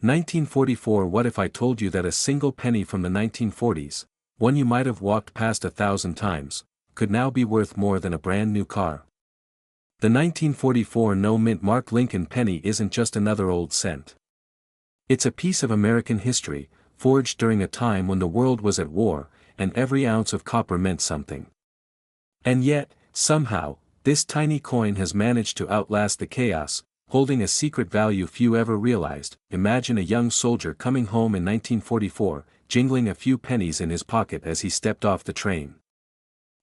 1944. What if I told you that a single penny from the 1940s, one you might have walked past 1,000 times, could now be worth more than a brand new car? The 1944 no-mint mark Lincoln penny isn't just another old cent. It's a piece of American history, forged during a time when the world was at war, and every ounce of copper meant something. And yet, somehow, this tiny coin has managed to outlast the chaos, holding a secret value few ever realized. Imagine a young soldier coming home in 1944, jingling a few pennies in his pocket as he stepped off the train.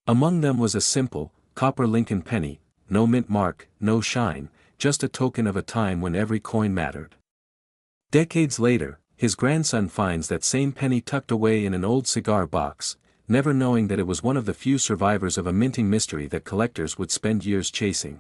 Among them was a simple, copper Lincoln penny, no mint mark, no shine, just a token of a time when every coin mattered. Decades later, his grandson finds that same penny tucked away in an old cigar box, never knowing that it was one of the few survivors of a minting mystery that collectors would spend years chasing.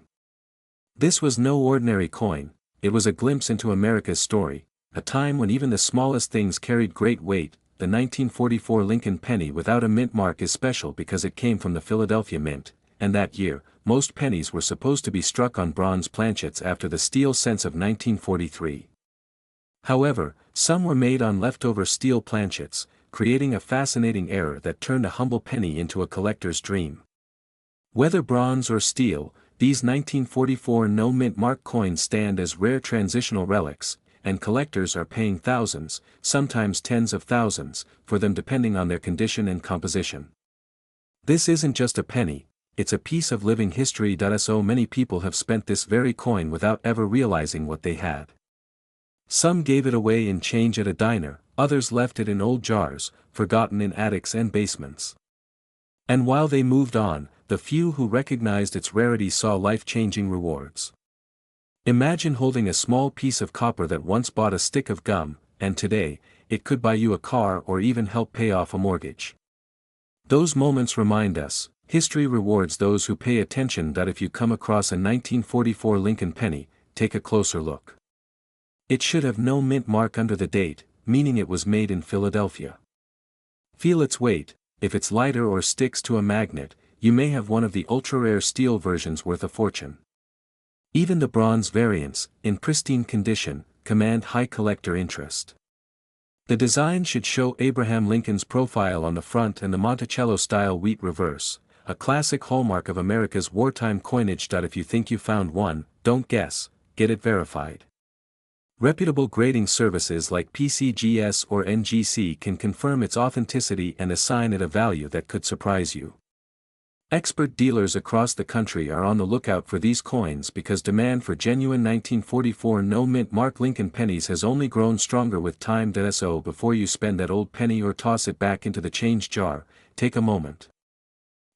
This was no ordinary coin, it was a glimpse into America's story, a time when even the smallest things carried great weight. The 1944 Lincoln penny without a mint mark is special because it came from the Philadelphia Mint, and that year, most pennies were supposed to be struck on bronze planchets after the steel cents of 1943. However, some were made on leftover steel planchets, creating a fascinating error that turned a humble penny into a collector's dream. Whether bronze or steel, these 1944 no-mint mark coins stand as rare transitional relics, and collectors are paying thousands, sometimes tens of thousands, for them depending on their condition and composition. This isn't just a penny, it's a piece of living history. So many people have spent this very coin without ever realizing what they had. Some gave it away in change at a diner, others left it in old jars, forgotten in attics and basements. And while they moved on, the few who recognized its rarity saw life-changing rewards. Imagine holding a small piece of copper that once bought a stick of gum, and today, it could buy you a car or even help pay off a mortgage. Those moments remind us, history rewards those who pay attention. If you come across a 1944 Lincoln penny, take a closer look. It should have no mint mark under the date, meaning it was made in Philadelphia. Feel its weight. If it's lighter or sticks to a magnet, you may have one of the ultra-rare steel versions worth a fortune. Even the bronze variants, in pristine condition, command high collector interest. The design should show Abraham Lincoln's profile on the front and the Monticello-style wheat reverse, a classic hallmark of America's wartime coinage. If you think you found one, don't guess, get it verified. Reputable grading services like PCGS or NGC can confirm its authenticity and assign it a value that could surprise you. Expert dealers across the country are on the lookout for these coins because demand for genuine 1944 no-mint mark Lincoln pennies has only grown stronger with time. So before you spend that old penny or toss it back into the change jar, take a moment.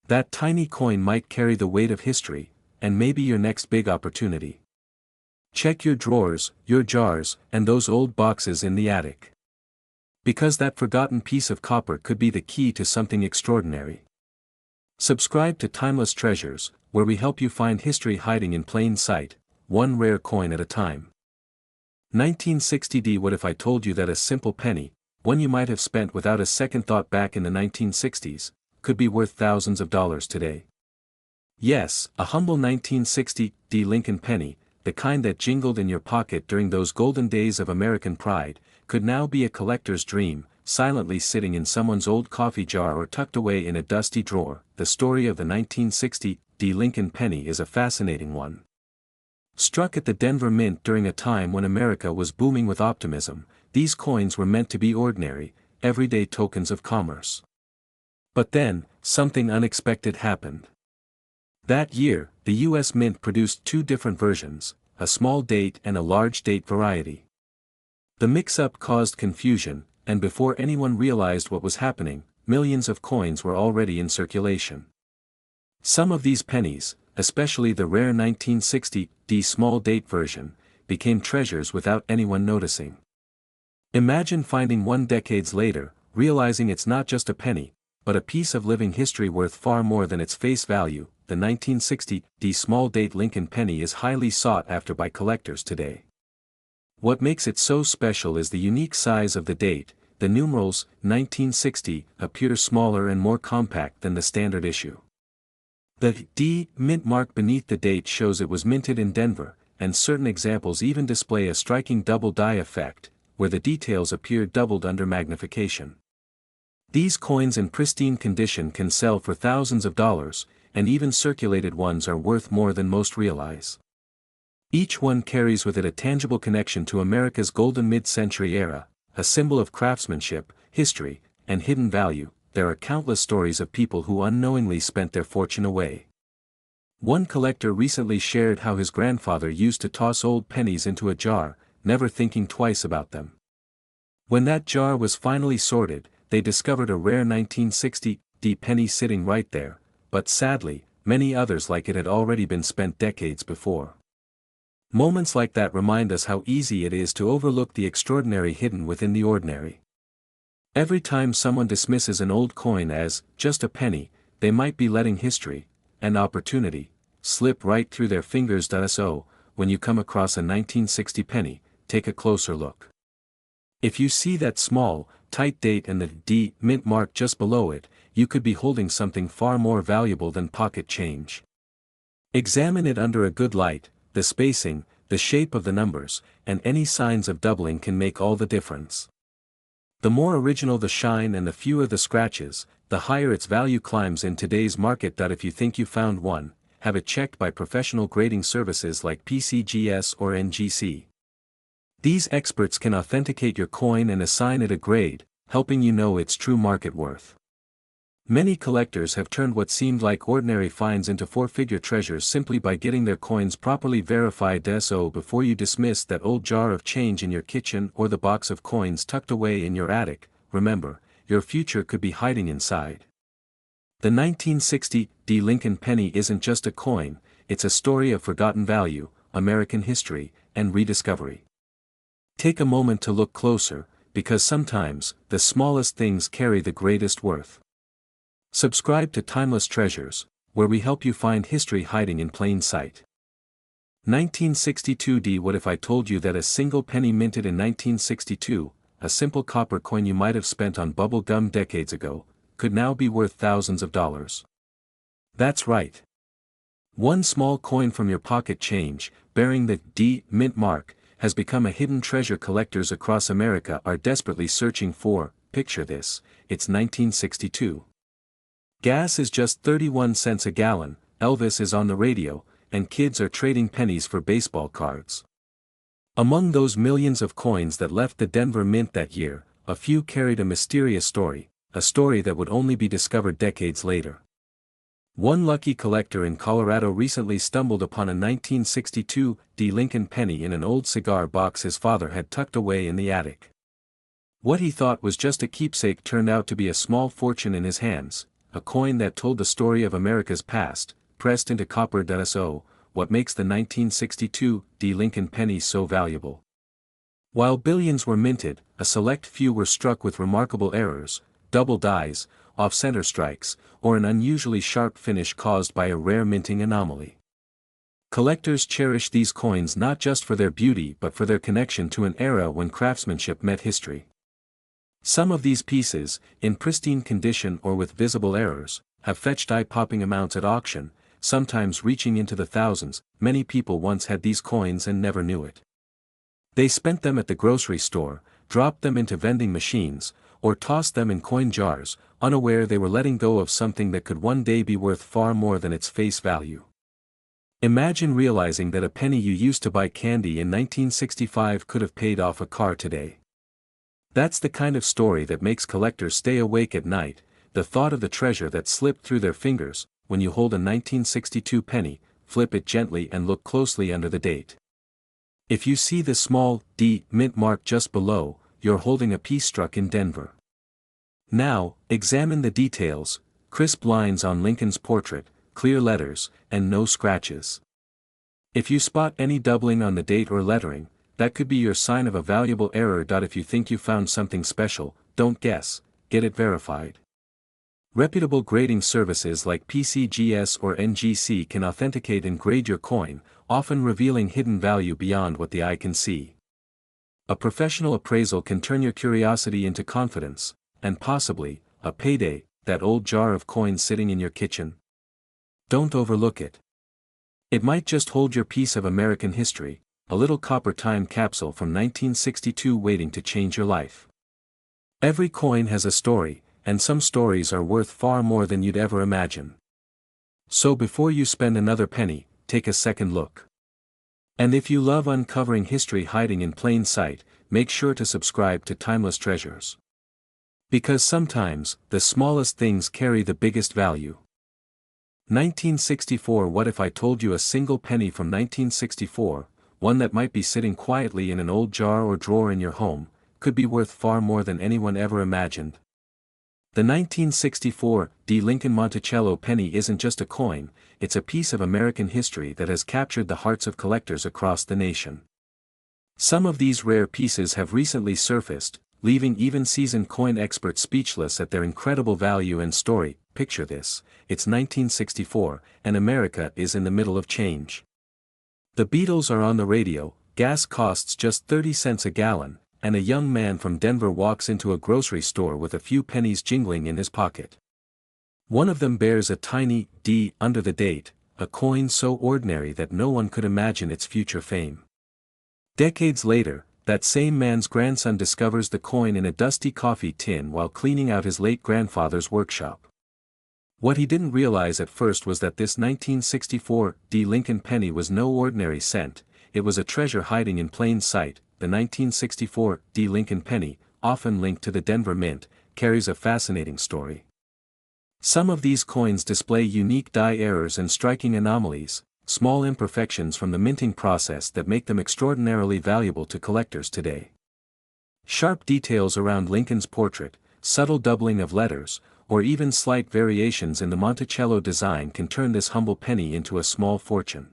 That tiny coin might carry the weight of history, and maybe your next big opportunity. Check your drawers, your jars, and those old boxes in the attic. Because that forgotten piece of copper could be the key to something extraordinary. Subscribe to Timeless Treasures, where we help you find history hiding in plain sight, one rare coin at a time. 1960. What if I told you that a simple penny, one you might have spent without a second thought back in the 1960s, could be worth thousands of dollars today? Yes, a humble 1960 Lincoln penny, the kind that jingled in your pocket during those golden days of American pride, could now be a collector's dream, silently sitting in someone's old coffee jar or tucked away in a dusty drawer. The story of the 1960 Lincoln penny is a fascinating one. Struck at the Denver Mint during a time when America was booming with optimism, these coins were meant to be ordinary, everyday tokens of commerce. But then, something unexpected happened. That year, the U.S. Mint produced two different versions, a small date and a large date variety. The mix-up caused confusion, and before anyone realized what was happening, millions of coins were already in circulation. Some of these pennies, especially the rare 1960 small date version, became treasures without anyone noticing. Imagine finding one decades later, realizing it's not just a penny, but a piece of living history worth far more than its face value. The 1960 small date Lincoln penny is highly sought after by collectors today. What makes it so special is the unique size of the date. The numerals, 1960, appear smaller and more compact than the standard issue. The D mint mark beneath the date shows it was minted in Denver, and certain examples even display a striking double die effect, where the details appear doubled under magnification. These coins in pristine condition can sell for thousands of dollars, and even circulated ones are worth more than most realize. Each one carries with it a tangible connection to America's golden mid-century era, a symbol of craftsmanship, history, and hidden value. There are countless stories of people who unknowingly spent their fortune away. One collector recently shared how his grandfather used to toss old pennies into a jar, never thinking twice about them. When that jar was finally sorted, they discovered a rare 1960 penny sitting right there, but sadly, many others like it had already been spent decades before. Moments like that remind us how easy it is to overlook the extraordinary hidden within the ordinary. Every time someone dismisses an old coin as just a penny, they might be letting history, and opportunity, slip right through their fingers. So, when you come across a 1960 penny, take a closer look. If you see that small, tight date and the D mint mark just below it, you could be holding something far more valuable than pocket change. Examine it under a good light. The spacing, the shape of the numbers, and any signs of doubling can make all the difference. The more original the shine and the fewer the scratches, the higher its value climbs in today's market. If you think you found one, have it checked by professional grading services like PCGS or NGC. These experts can authenticate your coin and assign it a grade, helping you know its true market worth. Many collectors have turned what seemed like ordinary finds into four-figure treasures simply by getting their coins properly verified. So before you dismiss that old jar of change in your kitchen or the box of coins tucked away in your attic, remember, your future could be hiding inside. The 1960 Lincoln penny isn't just a coin, it's a story of forgotten value, American history, and rediscovery. Take a moment to look closer, because sometimes, the smallest things carry the greatest worth. Subscribe to Timeless Treasures, where we help you find history hiding in plain sight. 1962. What if I told you that a single penny minted in 1962, a simple copper coin you might have spent on bubble gum decades ago, could now be worth thousands of dollars? That's right. One small coin from your pocket change, bearing the D mint mark, has become a hidden treasure collectors across America are desperately searching for. Picture this, it's 1962. Gas is just 31 cents a gallon, Elvis is on the radio, and kids are trading pennies for baseball cards. Among those millions of coins that left the Denver Mint that year, a few carried a mysterious story, a story that would only be discovered decades later. One lucky collector in Colorado recently stumbled upon a 1962 Lincoln penny in an old cigar box his father had tucked away in the attic. What he thought was just a keepsake turned out to be a small fortune in his hands, a coin that told the story of America's past, pressed into copper. So, what makes the 1962 Lincoln penny so valuable? While billions were minted, a select few were struck with remarkable errors, double dies, off-center strikes, or an unusually sharp finish caused by a rare minting anomaly. Collectors cherish these coins not just for their beauty but for their connection to an era when craftsmanship met history. Some of these pieces, in pristine condition or with visible errors, have fetched eye-popping amounts at auction, sometimes reaching into the thousands. Many people once had these coins and never knew it. They spent them at the grocery store, dropped them into vending machines, or tossed them in coin jars, unaware they were letting go of something that could one day be worth far more than its face value. Imagine realizing that a penny you used to buy candy in 1965 could have paid off a car today. That's the kind of story that makes collectors stay awake at night, the thought of the treasure that slipped through their fingers. When you hold a 1962 penny, flip it gently and look closely under the date. If you see the small D mint mark just below, you're holding a piece struck in Denver. Now, examine the details: crisp lines on Lincoln's portrait, clear letters, and no scratches. If you spot any doubling on the date or lettering, that could be your sign of a valuable error. If you think you found something special, don't guess, get it verified. Reputable grading services like PCGS or NGC can authenticate and grade your coin, often revealing hidden value beyond what the eye can see. A professional appraisal can turn your curiosity into confidence, and possibly, a payday. That old jar of coins sitting in your kitchen? Don't overlook it. It might just hold your piece of American history, a little copper time capsule from 1962 waiting to change your life. Every coin has a story, and some stories are worth far more than you'd ever imagine. So before you spend another penny, take a second look. And if you love uncovering history hiding in plain sight, make sure to subscribe to Timeless Treasures. Because sometimes, the smallest things carry the biggest value. 1964. What if I told you a single penny from 1964, one that might be sitting quietly in an old jar or drawer in your home, could be worth far more than anyone ever imagined? The 1964 D. Lincoln Monticello penny isn't just a coin, it's a piece of American history that has captured the hearts of collectors across the nation. Some of these rare pieces have recently surfaced, leaving even seasoned coin experts speechless at their incredible value and story. Picture this, it's 1964, and America is in the middle of change. The Beatles are on the radio, gas costs just 30 cents a gallon, and a young man from Denver walks into a grocery store with a few pennies jingling in his pocket. One of them bears a tiny D under the date, a coin so ordinary that no one could imagine its future fame. Decades later, that same man's grandson discovers the coin in a dusty coffee tin while cleaning out his late grandfather's workshop. What he didn't realize at first was that this 1964 D. Lincoln penny was no ordinary cent, it was a treasure hiding in plain sight. The 1964 D. Lincoln penny, often linked to the Denver Mint, carries a fascinating story. Some of these coins display unique die errors and striking anomalies, small imperfections from the minting process that make them extraordinarily valuable to collectors today. Sharp details around Lincoln's portrait, subtle doubling of letters, or even slight variations in the Monticello design can turn this humble penny into a small fortune.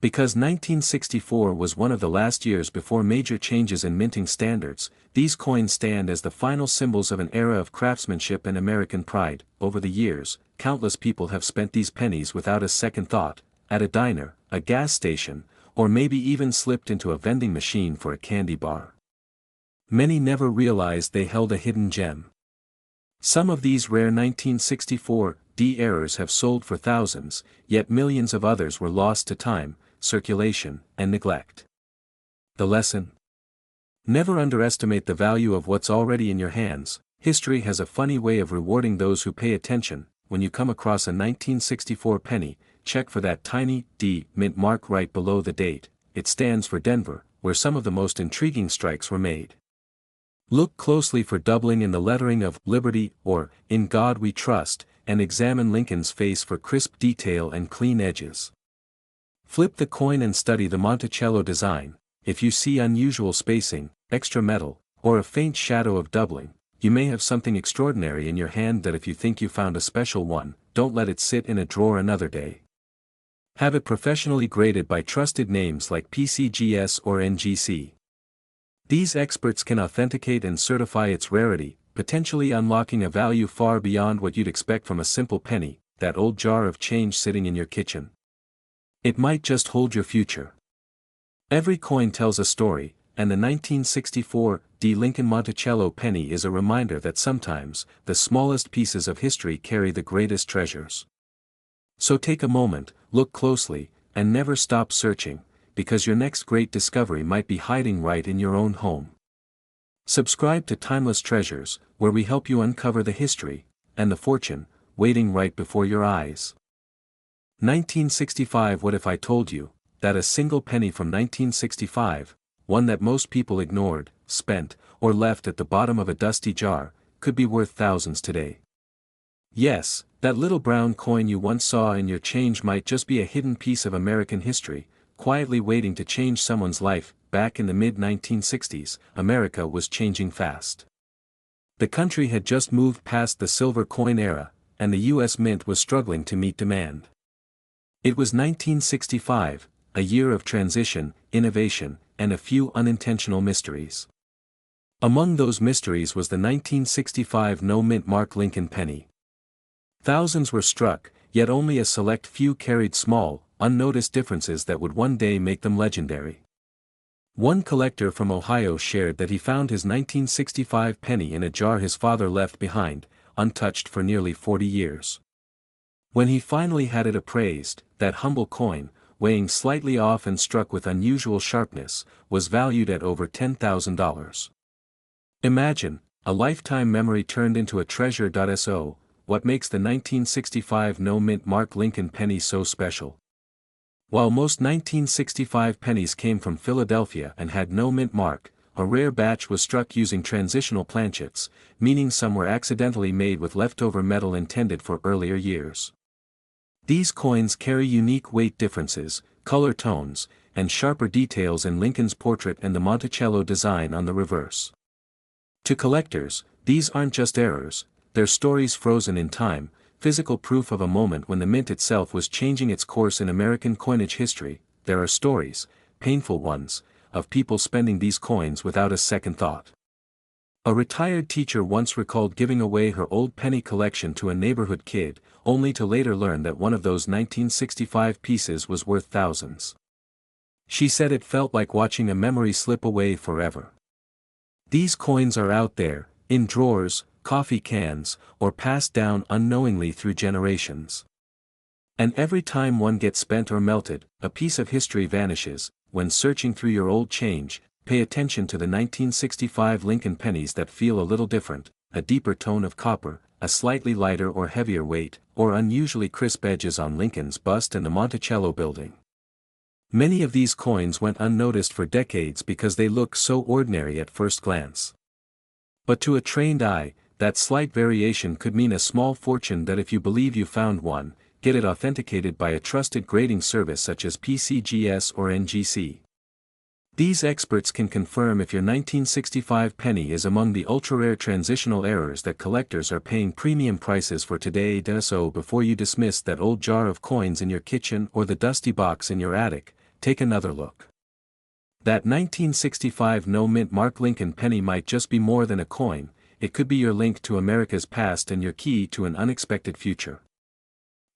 Because 1964 was one of the last years before major changes in minting standards, these coins stand as the final symbols of an era of craftsmanship and American pride. Over the years, countless people have spent these pennies without a second thought, at a diner, a gas station, or maybe even slipped into a vending machine for a candy bar. Many never realized they held a hidden gem. Some of these rare 1964 D errors have sold for thousands, yet millions of others were lost to time, circulation, and neglect. The lesson? Never underestimate the value of what's already in your hands. History has a funny way of rewarding those who pay attention. When you come across a 1964 penny, check for that tiny D mint mark right below the date. It stands for Denver, where some of the most intriguing strikes were made. Look closely for doubling in the lettering of Liberty or In God We Trust, and examine Lincoln's face for crisp detail and clean edges. Flip the coin and study the Monticello design. If you see unusual spacing, extra metal, or a faint shadow of doubling, you may have something extraordinary in your hand. That if you think you found a special one, don't let it sit in a drawer another day. Have it professionally graded by trusted names like PCGS or NGC. These experts can authenticate and certify its rarity, potentially unlocking a value far beyond what you'd expect from a simple penny, that old jar of change sitting in your kitchen. It might just hold your future. Every coin tells a story, and the 1964 D. Lincoln Monticello penny is a reminder that sometimes, the smallest pieces of history carry the greatest treasures. So take a moment, look closely, and never stop searching, because your next great discovery might be hiding right in your own home. Subscribe to Timeless Treasures, where we help you uncover the history, and the fortune, waiting right before your eyes. 1965. What if I told you that a single penny from 1965, one that most people ignored, spent, or left at the bottom of a dusty jar, could be worth thousands today? Yes, that little brown coin you once saw in your change might just be a hidden piece of American history, quietly waiting to change someone's life. Back in the mid-1960s, America was changing fast. The country had just moved past the silver coin era, and the U.S. Mint was struggling to meet demand. It was 1965, a year of transition, innovation, and a few unintentional mysteries. Among those mysteries was the 1965 no-mint mark Lincoln penny. Thousands were struck, yet only a select few carried small, unnoticed differences that would one day make them legendary. One collector from Ohio shared that he found his 1965 penny in a jar his father left behind, untouched for nearly 40 years. When he finally had it appraised, that humble coin, weighing slightly off and struck with unusual sharpness, was valued at over $10,000. Imagine, a lifetime memory turned into a treasure. So, what makes the 1965 no-mint Mark Lincoln penny so special? While most 1965 pennies came from Philadelphia and had no mint mark, a rare batch was struck using transitional planchets, meaning some were accidentally made with leftover metal intended for earlier years. These coins carry unique weight differences, color tones, and sharper details in Lincoln's portrait and the Monticello design on the reverse. To collectors, these aren't just errors, they're stories frozen in time, physical proof of a moment when the mint itself was changing its course in American coinage history. There are stories, painful ones, of people spending these coins without a second thought. A retired teacher once recalled giving away her old penny collection to a neighborhood kid, only to later learn that one of those 1965 pieces was worth thousands. She said it felt like watching a memory slip away forever. These coins are out there, in drawers, coffee cans, or passed down unknowingly through generations. And every time one gets spent or melted, a piece of history vanishes. When searching through your old change, pay attention to the 1965 Lincoln pennies that feel a little different, a deeper tone of copper, a slightly lighter or heavier weight, or unusually crisp edges on Lincoln's bust and the Monticello building. Many of these coins went unnoticed for decades because they look so ordinary at first glance. But to a trained eye, that slight variation could mean a small fortune. That if you believe you found one, get it authenticated by a trusted grading service such as PCGS or NGC. These experts can confirm if your 1965 penny is among the ultra-rare transitional errors that collectors are paying premium prices for today. So before you dismiss that old jar of coins in your kitchen or the dusty box in your attic, take another look. That 1965 no-mint Mark Lincoln penny might just be more than a coin, it could be your link to America's past and your key to an unexpected future.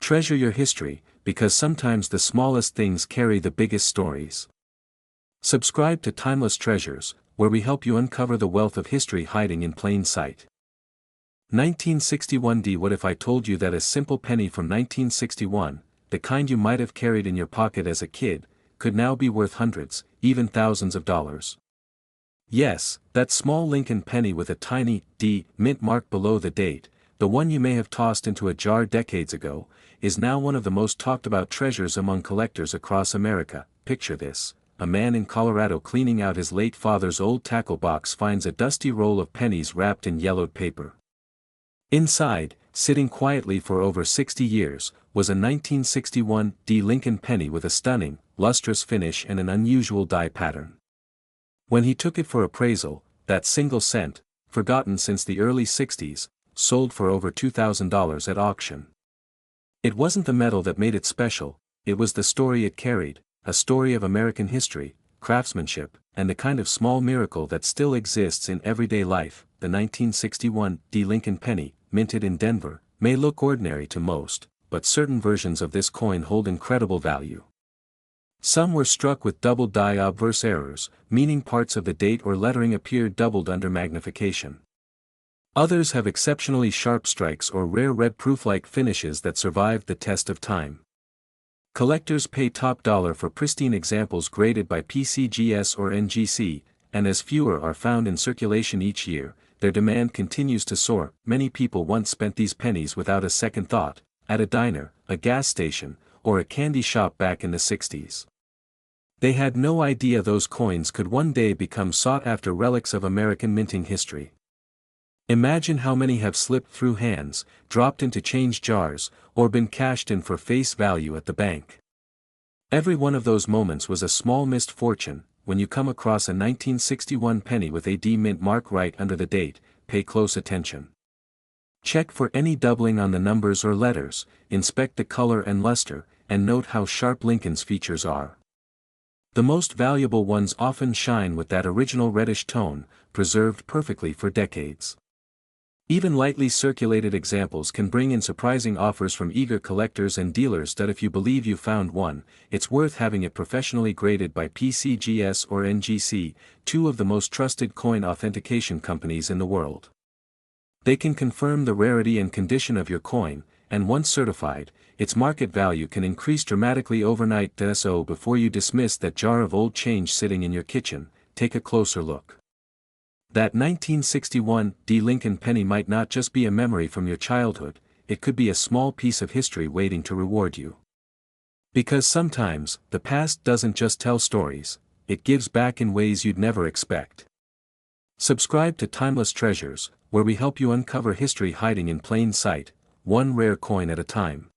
Treasure your history, because sometimes the smallest things carry the biggest stories. Subscribe to Timeless Treasures, where we help you uncover the wealth of history hiding in plain sight. 1961. What if I told you that a simple penny from 1961, the kind you might have carried in your pocket as a kid, could now be worth hundreds, even thousands of dollars? Yes, that small Lincoln penny with a tiny D mint mark below the date, the one you may have tossed into a jar decades ago, is now one of the most talked about treasures among collectors across America. Picture this: a man in Colorado cleaning out his late father's old tackle box finds a dusty roll of pennies wrapped in yellowed paper. Inside, sitting quietly for over 60 years, was a 1961 D Lincoln penny with a stunning, lustrous finish and an unusual die pattern. When he took it for appraisal, that single cent, forgotten since the early 60s, sold for over $2,000 at auction. It wasn't the metal that made it special, it was the story it carried, a story of American history, craftsmanship, and the kind of small miracle that still exists in everyday life. The 1961 D Lincoln penny, minted in Denver, may look ordinary to most, but certain versions of this coin hold incredible value. Some were struck with double die obverse errors, meaning parts of the date or lettering appeared doubled under magnification. Others have exceptionally sharp strikes or rare red proof-like finishes that survived the test of time. Collectors pay top dollar for pristine examples graded by PCGS or NGC, and as fewer are found in circulation each year, their demand continues to soar. Many people once spent these pennies without a second thought, at a diner, a gas station, or a candy shop back in the 60s. They had no idea those coins could one day become sought-after relics of American minting history. Imagine how many have slipped through hands, dropped into change jars, or been cashed in for face value at the bank. Every one of those moments was a small missed fortune. When you come across a 1961 penny with a D mint mark right under the date, pay close attention. Check for any doubling on the numbers or letters, inspect the color and luster, and note how sharp Lincoln's features are. The most valuable ones often shine with that original reddish tone, preserved perfectly for decades. Even lightly circulated examples can bring in surprising offers from eager collectors and dealers. That if you believe you found one, it's worth having it professionally graded by PCGS or NGC, two of the most trusted coin authentication companies in the world. They can confirm the rarity and condition of your coin, and once certified, its market value can increase dramatically overnight. So before you dismiss that jar of old change sitting in your kitchen, take a closer look. That 1961 D. Lincoln penny might not just be a memory from your childhood, it could be a small piece of history waiting to reward you. Because sometimes, the past doesn't just tell stories, it gives back in ways you'd never expect. Subscribe to Timeless Treasures, where we help you uncover history hiding in plain sight, one rare coin at a time.